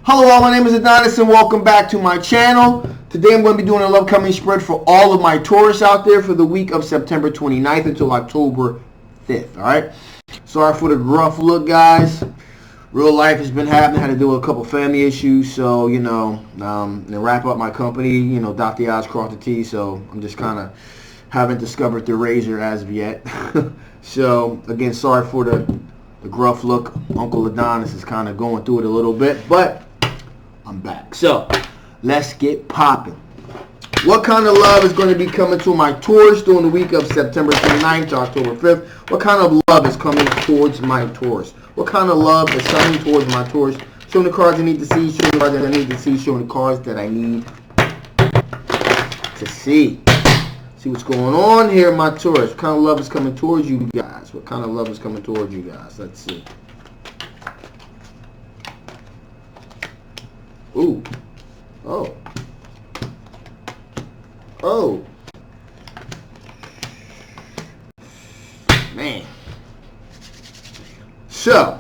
Hello all, my name is Adonis and welcome back to my channel. Today I'm going to be doing a love coming spread for all of my Taurus out there for the week of September 29th until October 5th, alright? Sorry for the gruff look, guys. Real life has been happening. Had to deal with a couple family issues, so, to wrap up my company, dot the I's, cross the T's, so I'm just kind of haven't discovered the razor as of yet. So, again, sorry for the gruff look. Uncle Adonis is kind of going through it a little bit, but I'm back. So, let's get popping. What kind of love is going to be coming to my Taurus during the week of September 29th to October 5th? What kind of love is coming towards my Taurus? What kind of love is coming towards my Taurus? Showing the cards I need to see, showing the cards that I need to see, showing the cards that I need to see. See what's going on here, my Taurus. What kind of love is coming towards you guys? What kind of love is coming towards you guys? Let's see. Ooh. Oh. Oh. Man. So,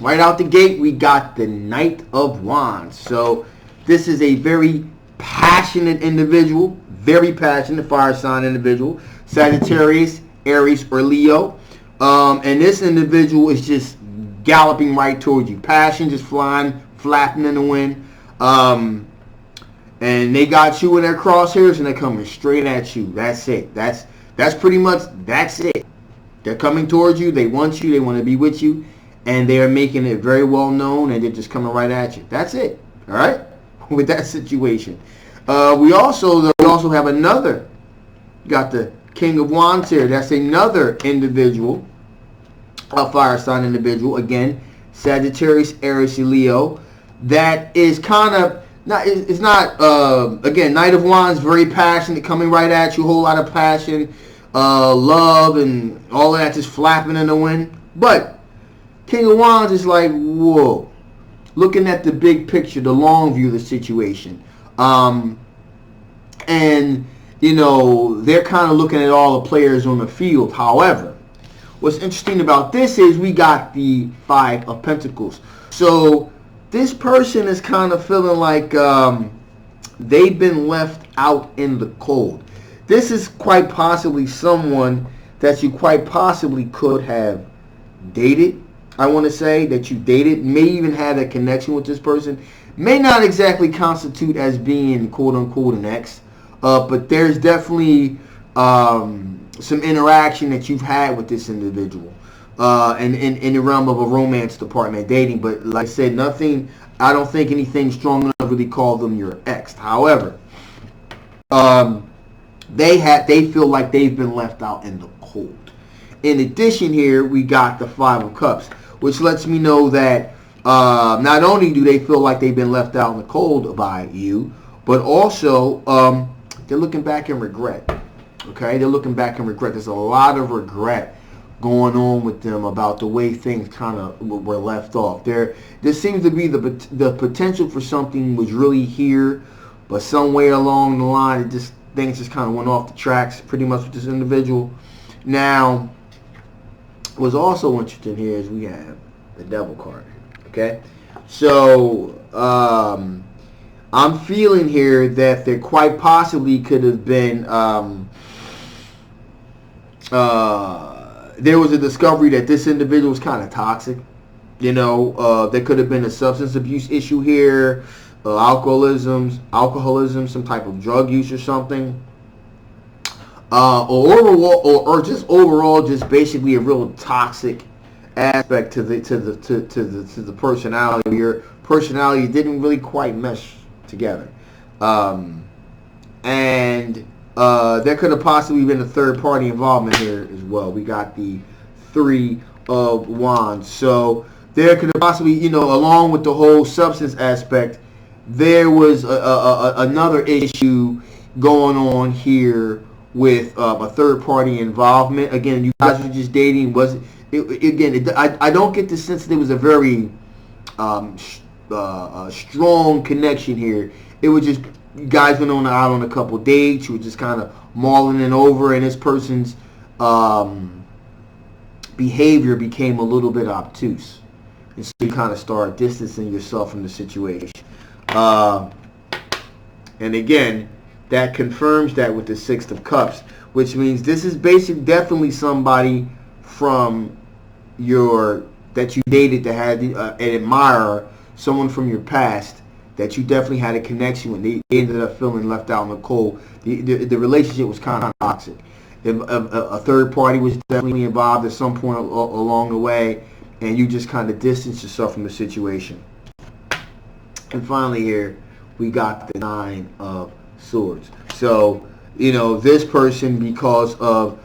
right out the gate, we got the Knight of Wands. So, this is a very passionate individual. Very passionate fire sign individual. Sagittarius, Aries, or Leo. And this individual is just galloping right towards you. Passion just flying, flapping in the wind. And they got you in their crosshairs and they're coming straight at you. That's it. That's pretty much, that's it. They're coming towards you. They want you. They want to be with you. And they are making it very well known and they're just coming right at you. That's it. All right? With that situation. We also have another, got the King of Wands here. That's another individual, a fire sign individual. Again, Sagittarius, Aries, Leo. That is kind of, it's not, again, Knight of Wands, very passionate, coming right at you, a whole lot of passion, love, and all of that just flapping in the wind. But King of Wands is like, whoa. Looking at the big picture, the long view of the situation. And, they're kind of looking at all the players on the field. However, what's interesting about this is we got the Five of Pentacles. So, this person is kind of feeling like they've been left out in the cold. This is quite possibly someone that you quite possibly could have dated. I want to say that you dated, may even have a connection with this person. May not exactly constitute as being quote-unquote an ex, but there's definitely some interaction that you've had with this individual in the realm of a romance department, dating. But like I said, nothing, I don't think anything strong enough to really call them your ex. However, they feel like they've been left out in the cold. In addition here, we got the Five of Cups, which lets me know that not only do they feel like they've been left out in the cold by you, but also they're looking back in regret. Okay, they're looking back in regret. There's a lot of regret going on with them about the way things kind of were left off. There seems to be the potential for something was really here, but somewhere along the line, things just kind of went off the tracks. Pretty much with this individual. Now, what's also interesting here is we have the Devil card. Okay, so I'm feeling here that there quite possibly could have been there was a discovery that this individual was kind of toxic. There could have been a substance abuse issue here, alcoholism, some type of drug use or something, or just overall, just basically a real toxic aspect to the personality. Your personality didn't really quite mesh together, and there could have possibly been a third party involvement here as well. We got the Three of Wands, so there could have possibly, along with the whole substance aspect, there was another issue going on here with a third party involvement. Again, you guys were just dating. I don't get the sense that there was a very strong connection here. It was just you guys went out on a couple dates. You were just kind of mulling it over, and this person's behavior became a little bit obtuse. And so you kind of start distancing yourself from the situation. And again, that confirms that with the Six of Cups, which means this is definitely somebody from that you dated that had an admirer, someone from your past that you definitely had a connection with. They ended up feeling left out in the cold. The relationship was kind of toxic. A third party was definitely involved at some point along the way, and you just kind of distanced yourself from the situation. And finally here, we got the Nine of Swords. So, this person, because of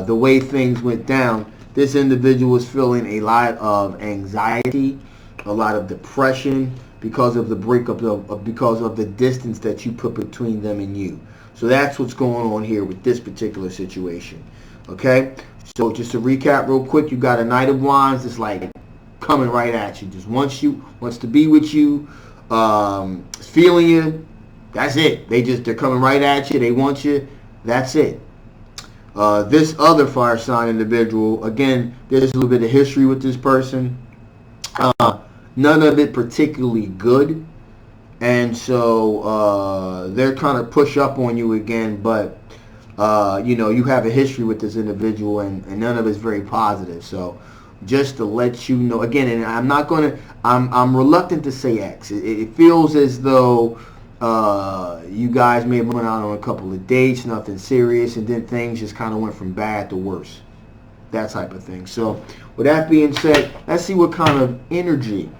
the way things went down, this individual was feeling a lot of anxiety, a lot of depression because of the breakup, because of the distance that you put between them and you. So that's what's going on here with this particular situation. Okay? So just to recap real quick, you got a Knight of Wands. It's like coming right at you. Just wants to be with you, feeling you. That's it. They're coming right at you. They want you. That's it. This other fire sign individual, again, there's a little bit of history with this person. None of it particularly good. And so they're trying to push up on you again, but you have a history with this individual, and none of it's very positive. So just to let you know, again, and I'm reluctant to say X. It feels as though you guys may have went out on a couple of dates, nothing serious, and then things just kind of went from bad to worse. That type of thing. So with that being said, let's see what kind of energy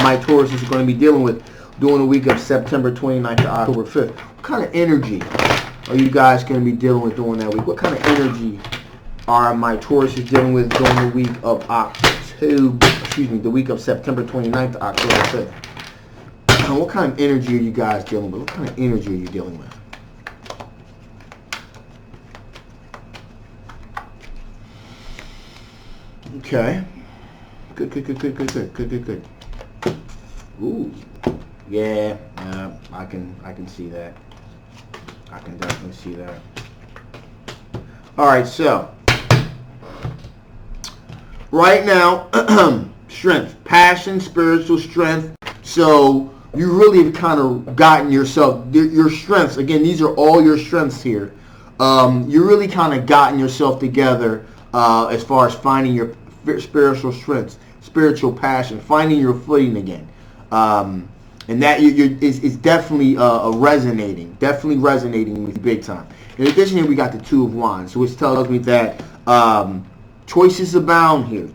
my Taurus is going to be dealing with during the week of September 29th to October 5th. What kind of energy are you guys going to be dealing with during that week? What kind of energy are my Tauruses dealing with during the week of the week of September 29th to October 5th? What kind of energy are you guys dealing with? What kind of energy are you dealing with? Okay. Good. Ooh. Yeah, I can see that. I can definitely see that. All right, so right now, strength, passion, spiritual strength. So you really have kind of gotten yourself, your strengths, again, these are all your strengths here. You really kind of gotten yourself together as far as finding your spiritual strengths, spiritual passion, finding your footing again. And that is definitely resonating with you big time. In addition, here we got the Two of Wands, which tells me that choices abound here.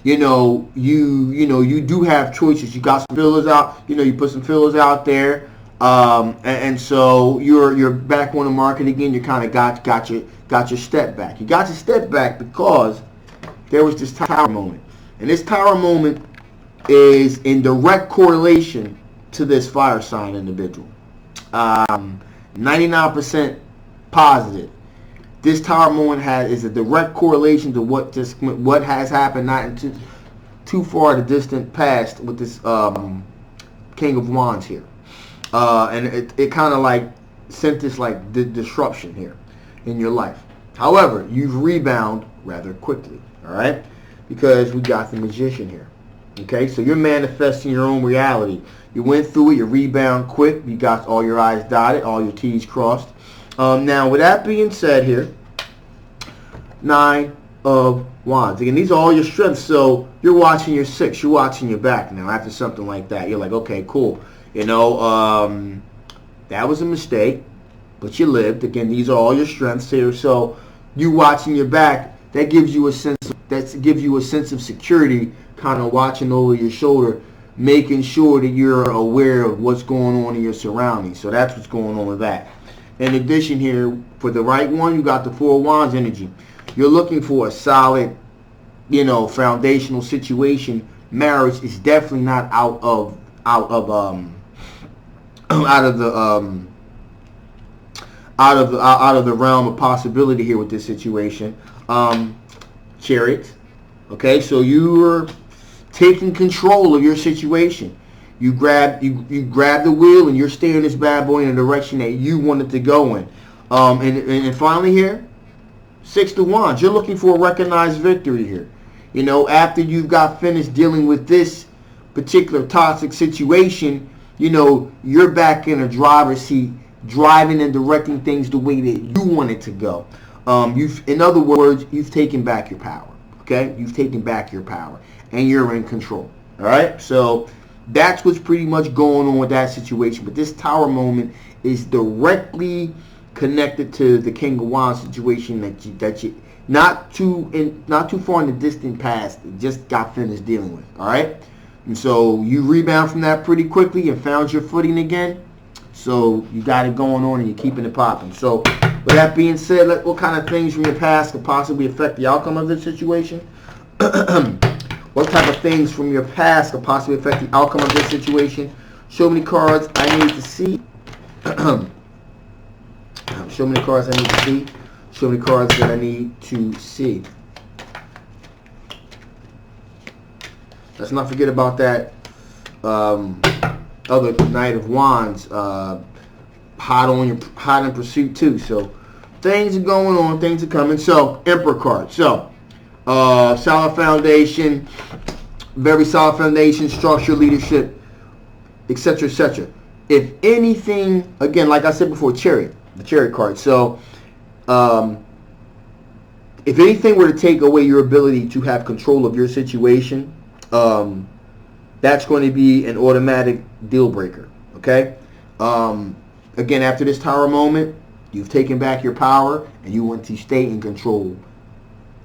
You do have choices. You got some fillers out. You put some fillers out there, and so you're back on the market again. You kind of got your step back. You got your step back because there was this Tower moment, and this Tower moment is in direct correlation to this fire sign individual. 99% positive. This Tower moment is a direct correlation to what has happened, not in too far the distant past, with this King of Wands here, and it kind of like sent this like disruption here in your life. However, you've rebound rather quickly. All right, because we got the Magician here. Okay, so you're manifesting your own reality. You went through it. You rebound quick. You got all your I's dotted, all your T's crossed. Now, with that being said here, Nine of Wands. Again, these are all your strengths. So you're watching your six. You're watching your back now after something like that. You're like, okay, cool. That was a mistake, but you lived. Again, these are all your strengths here. So you watching your back, that gives you a sense of security, kind of watching over your shoulder, making sure that you're aware of what's going on in your surroundings. So that's what's going on with that. In addition here, for the right one, you got the Four of Wands energy. You're looking for a solid, foundational situation. Marriage is definitely not out of the realm of possibility here with this situation. Chariot. Okay, so you're taking control of your situation. You grab the wheel and you're steering this bad boy in a direction that you want it to go in. And finally here, Six of Wands. You're looking for a recognized victory here. You know, after you've got finished dealing with this particular toxic situation, you know, you're back in a driver's seat, driving and directing things the way that you want it to go. In other words, you've taken back your power. Okay, you've taken back your power, and you're in control. All right, so that's what's pretty much going on with that situation. But this Tower moment is directly connected to the King of Wands situation that you not too far in the distant past just got finished dealing with. All right, and so you rebound from that pretty quickly and found your footing again. So you got it going on and you're keeping it popping. So with that being said, what kind of things from your past could possibly affect the outcome of this situation? What type of things from your past could possibly affect the outcome of this situation? Show me the cards I need to see. Show me the cards I need to see. Show me the cards that I need to see. Let's not forget about that other Knight of Wands, hot in pursuit too. So things are going on, things are coming. So Emperor card. So solid foundation, very solid foundation, structure, leadership, etc., etc. If anything, again, like I said before, Chariot, the Chariot card. So if anything were to take away your ability to have control of your situation, that's going to be an automatic deal breaker. Okay. Again, after this Tower moment, you've taken back your power and you want to stay in control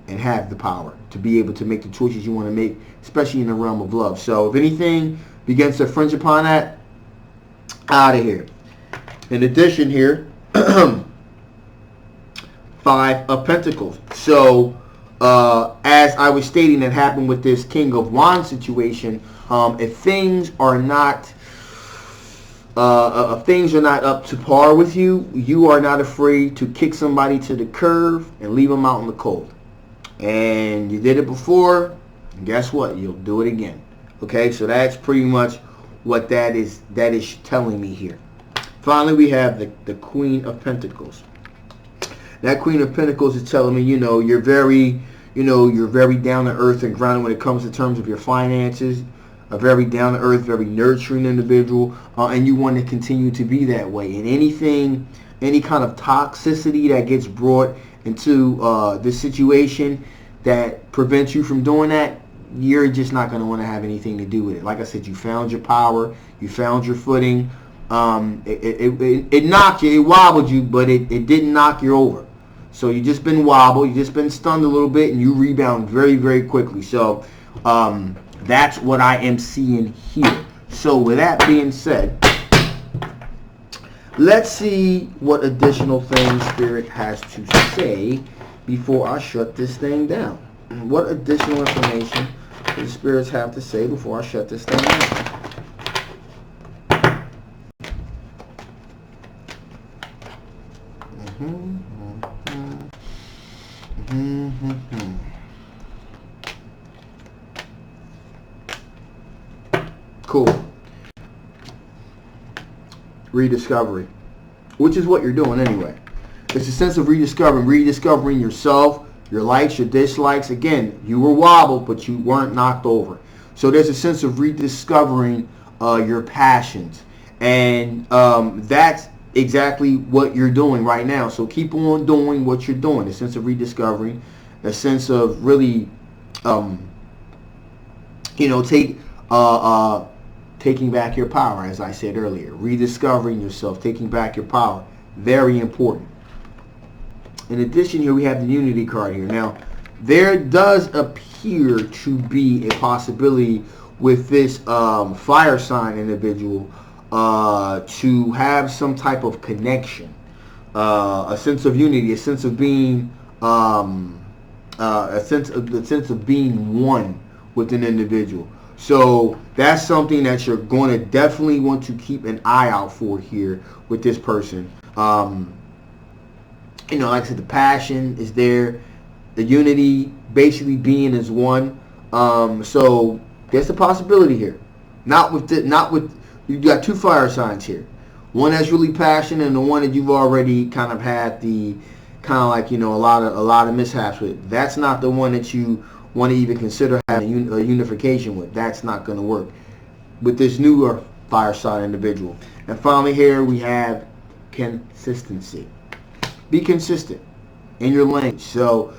and have the power to be able to make the choices you want to make, especially in the realm of love. So if anything begins to infringe upon that, out of here. In addition here, Five of Pentacles. So as I was stating, that happened with this King of Wands situation. If things are not up to par with you, you are not afraid to kick somebody to the curb and leave them out in the cold. And you did it before, and guess what? You'll do it again. Okay, so that's pretty much what that is telling me here. Finally, we have the Queen of Pentacles. That Queen of Pentacles is telling me, you're very down to earth and grounded when it comes to terms of your finances. A very down to earth, very nurturing individual, and you want to continue to be that way. And any kind of toxicity that gets brought into this situation that prevents you from doing that, you're just not going to want to have anything to do with it. Like I said, you found your power, you found your footing. It knocked you, it wobbled you, but it didn't knock you over. So you just been wobbled, you just been stunned a little bit, and you rebound very, very quickly. So that's what I am seeing here. So with that being said, let's see what additional things Spirit has to say before I shut this thing down. What additional information do the spirits have to say before I shut this thing down? Cool. Rediscovery, which is what you're doing anyway. It's a sense of rediscovering yourself, your likes, your dislikes. Again, you were wobbled, but you weren't knocked over. So there's a sense of rediscovering your passions. And that's exactly what you're doing right now. So keep on doing what you're doing. A sense of rediscovering, a sense of really, taking back your power, as I said earlier. Rediscovering yourself, taking back your power. Very important. In addition, here we have the Unity card here. Now, there does appear to be a possibility with this fire sign individual to have some type of connection, a sense of unity, a sense of being, the sense of being one with an individual. So that's something that you're going to definitely want to keep an eye out for here with this person. Like I said, the passion is there, the unity, basically being as one. So there's a possibility here. You got two fire signs here. One that's really passionate, and the one that you've already kind of had the kind of like, you know, a lot of mishaps with. That's not the one that you want to even consider having a unification with. That's not going to work with this newer fire sign individual. And finally here we have consistency. Be consistent in your lane. So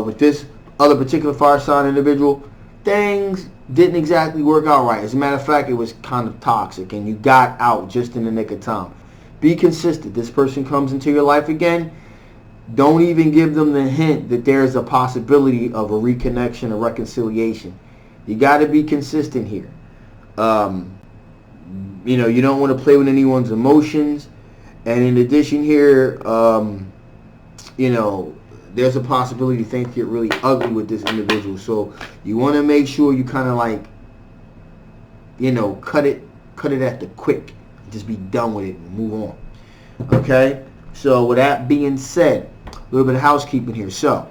with this other particular fire sign individual, things didn't exactly work out right. As a matter of fact, it was kind of toxic, and you got out just in the nick of time. Be consistent. This person comes into your life again. Don't even give them the hint that there's a possibility of a reconnection or reconciliation. You got to be consistent here. You know, you don't want to play with anyone's emotions. And in addition here, you know, there's a possibility things get really ugly with this individual. So you want to make sure you kind of like, you know, cut it at the quick. Just be done with it and move on. Okay? So with that being said, a little bit of housekeeping here. So,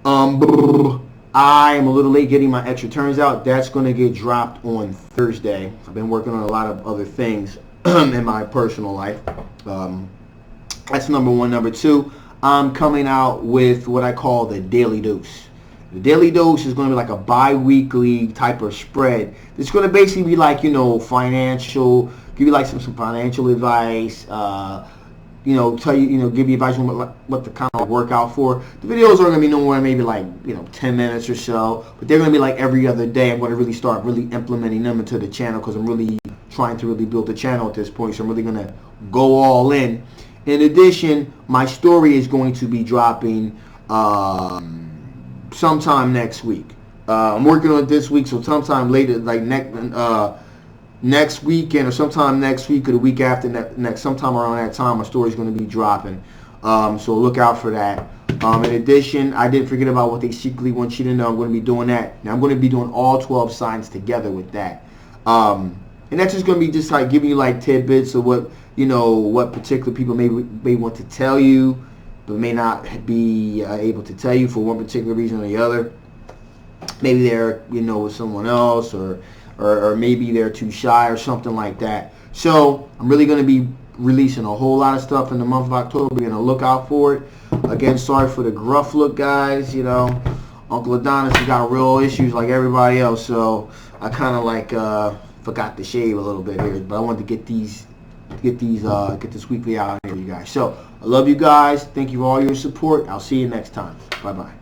I am a little late getting my extra turns out. That's going to get dropped on Thursday. I've been working on a lot of other things in my personal life. That's number one. Number two, I'm coming out with what I call the Daily Dose. The Daily Dose is going to be like a bi-weekly type of spread. It's going to basically be like, you know, financial, give you like some financial advice, you know, tell you, you know, give you advice on what to kind of work out for. The videos are going to be no more than maybe like, you know, 10 minutes or so, but they're going to be like every other day. I'm going to really start implementing them into the channel because I'm really trying to really build the channel at this point, so I'm really going to go all in. In addition, my story is going to be dropping sometime next week. I'm working on it this week, so sometime later, like next weekend or sometime next week or the week after next, sometime around that time, my story is going to be dropping. So look out for that. In addition, I didn't forget about what they secretly want you to know. I'm going to be doing that. Now I'm going to be doing all 12 signs together with that. And that's just going to be just like giving you like tidbits of what, you know, what particular people may want to tell you, but may not be able to tell you for one particular reason or the other. Maybe they're, you know, with someone else, or maybe they're too shy or something like that. So I'm really going to be releasing a whole lot of stuff in the month of October. Be on the lookout for it. Again, sorry for the gruff look, guys. You know, Uncle Adonis has got real issues like everybody else, so I kind of like forgot to shave a little bit here. But I wanted to get this weekly out here, you guys. So I love you guys. Thank you for all your support. I'll see you next time. Bye bye.